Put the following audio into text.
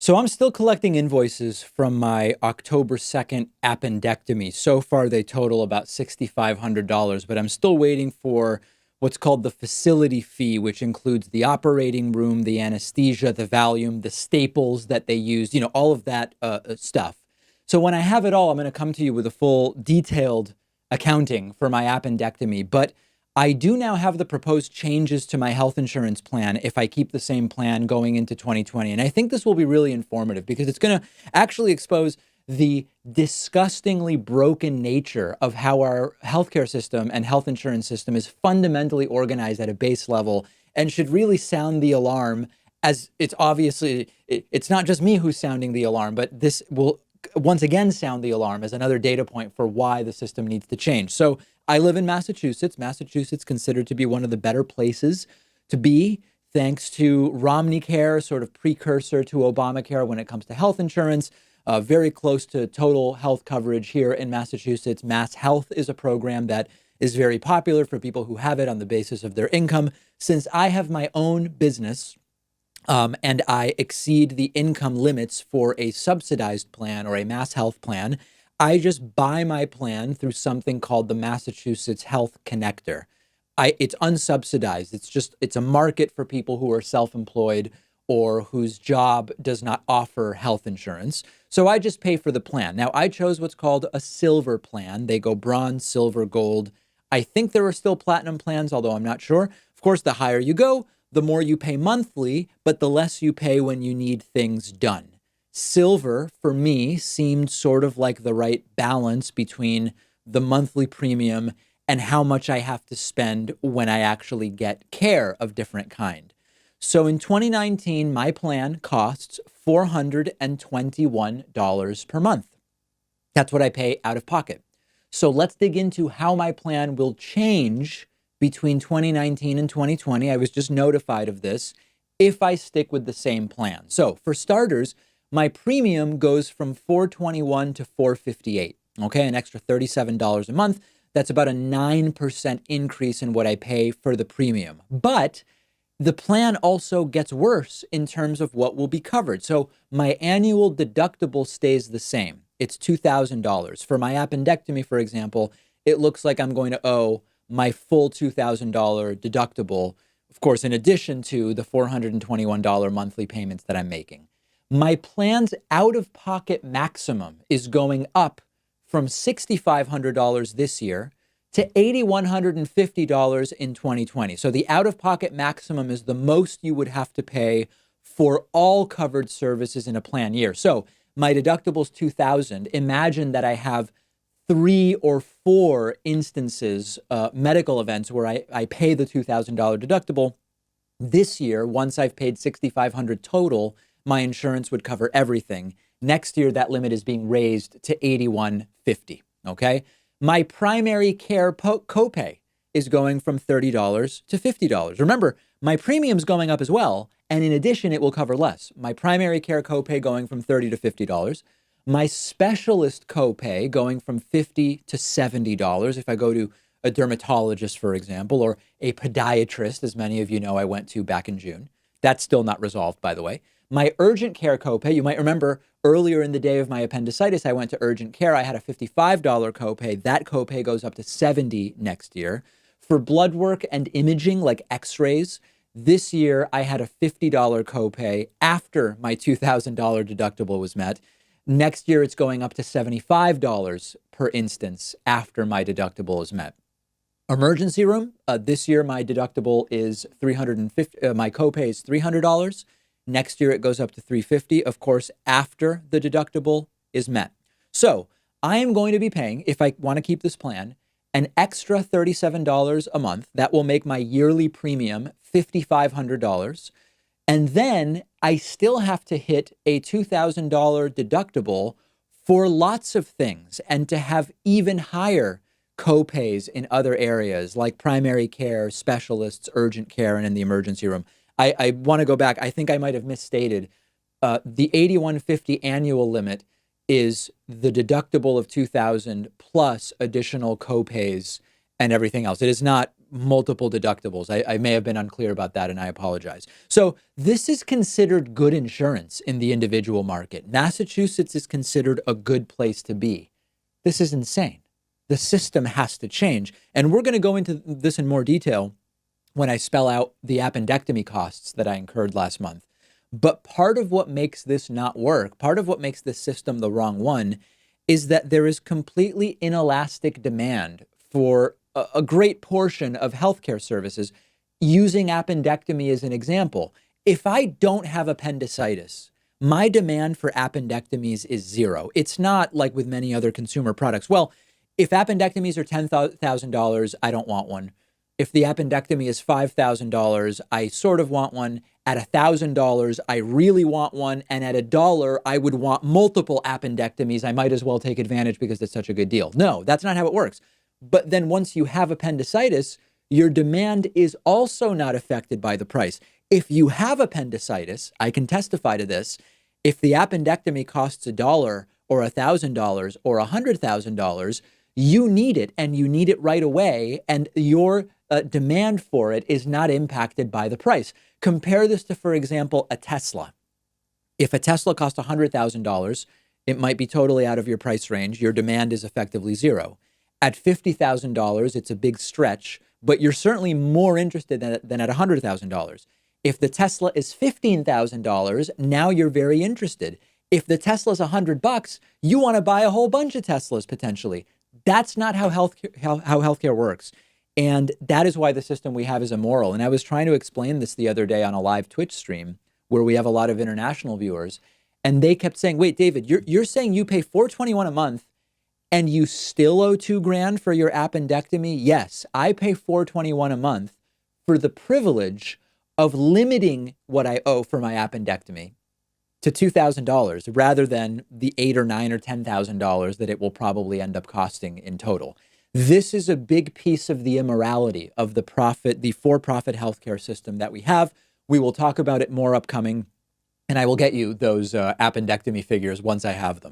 So I'm still collecting invoices from my October 2nd appendectomy. So far, they total about $6,500, but I'm still waiting for what's called the facility fee, which includes the operating room, the anesthesia, the Valium, the staples that they use, all of that stuff. So when I have it all, I'm going to come to you with a full detailed accounting for my appendectomy. But I do now have the proposed changes to my health insurance plan if I keep the same plan going into 2020. And I think this will be really informative because it's going to actually expose the disgustingly broken nature of how our healthcare system and health insurance system is fundamentally organized at a base level and should really sound the alarm. As it's obviously, it's not just me who's sounding the alarm, but this will once again sound the alarm as another data point for why the system needs to change. So I live in Massachusetts. Massachusetts considered to be one of the better places to be, thanks to Romney Care, sort of precursor to Obamacare when it comes to health insurance. Very close to total health coverage here in Massachusetts. Mass Health is a program that is very popular for people who have it on the basis of their income. Since I have my own business, and I exceed the income limits for a subsidized plan or a mass health plan, I just buy my plan through something called the Massachusetts Health Connector. It's unsubsidized. It's a market for people who are self-employed or whose job does not offer health insurance. So I just pay for the plan. Now, I chose what's called a silver plan. They go bronze, silver, gold. I think there are still platinum plans, although I'm not sure. Of course, the higher you go, the more you pay monthly, but the less you pay when you need things done. Silver, for me, seemed sort of like the right balance between the monthly premium and how much I have to spend when I actually get care of different kind. So in 2019, my plan costs $421 per month. That's what I pay out of pocket. So let's dig into how my plan will change between 2019 and 2020. I was just notified of this if I stick with the same plan. So for starters, my premium goes from $421 to $458. Okay, an extra $37 a month. That's about a 9% increase in what I pay for the premium. But the plan also gets worse in terms of what will be covered. So my annual deductible stays the same. It's $2,000. For my appendectomy, for example, it looks like I'm going to owe my full $2,000 deductible, of course, in addition to the $421 monthly payments that I'm making. My plan's out-of-pocket maximum is going up from $6,500 this year to $8,150 in 2020. So the out-of-pocket maximum is the most you would have to pay for all covered services in a plan year. So my deductible is $2,000. Imagine that I have 3 or 4 instances, medical events where I pay the $2,000 deductible. This year, once I've paid $6,500 total, my insurance would cover everything. Next year, that limit is being raised to $8,150. Okay. My primary care copay is going from $30 to $50. Remember, my premium's going up as well. And in addition, it will cover less. My primary care copay going from $30 to $50. My specialist copay going from $50 to $70 if I go to a dermatologist, for example, or a podiatrist, as many of you know I went to back in June. That's still not resolved, by the way. My urgent care copay, you might remember earlier in the day of my appendicitis, I went to urgent care. I had a $55 copay. That copay goes up to $70 next year. For blood work and imaging like x-rays, this year I had a $50 copay after my $2,000 deductible was met. Next year, it's going up to $75 per instance after my deductible is met. Emergency room, this year my deductible is $350. My copay is $300. Next year, it goes up to $350, of course, after the deductible is met. So I am going to be paying, if I want to keep this plan, an extra $37 a month. That will make my yearly premium $5,500. And then I still have to hit a $2,000 deductible for lots of things and to have even higher copays in other areas like primary care, specialists, urgent care, and in the emergency room. I want to go back. I think I might have misstated. The $8,150 annual limit is the deductible of $2,000 plus additional copays and everything else. It is not multiple deductibles. I may have been unclear about that, and I apologize. So this is considered good insurance in the individual market. Massachusetts is considered a good place to be. This is insane. The system has to change. And we're going to go into this in more detail when I spell out the appendectomy costs that I incurred last month. But part of what makes this not work, part of what makes this system the wrong one, is that there is completely inelastic demand for a great portion of healthcare services. Using appendectomy as an example, if I don't have appendicitis, my demand for appendectomies is zero. It's not like with many other consumer products. Well, if appendectomies are $10,000, I don't want one. If the appendectomy is $5,000, I sort of want one. At $1,000, I really want one. And at $1, I would want multiple appendectomies. I might as well take advantage because it's such a good deal. No, that's not how it works. But then once you have appendicitis, your demand is also not affected by the price. If you have appendicitis, I can testify to this. If the appendectomy costs $1 or $1,000 or $100,000, you need it, and you need it right away. And your demand for it is not impacted by the price. Compare this to, for example, a Tesla. If a Tesla costs $100,000, it might be totally out of your price range. Your demand is effectively zero. At $50,000, it's a big stretch, but you're certainly more interested than at $100,000. If the Tesla is $15,000, now you're very interested. If the Tesla's $100, you want to buy a whole bunch of Teslas potentially. That's not how healthcare works. And that is why the system we have is immoral. And I was trying to explain this the other day on a live Twitch stream where we have a lot of international viewers. And they kept saying, wait, David, you're saying you pay $421 a month and you still owe $2,000 for your appendectomy? Yes, I pay $421 a month for the privilege of limiting what I owe for my appendectomy to $2,000 rather than the $8,000 or $9,000 or $10,000 that it will probably end up costing in total. This is a big piece of the immorality of the for-profit healthcare system that we have. We will talk about it more upcoming, and I will get you those appendectomy figures once I have them.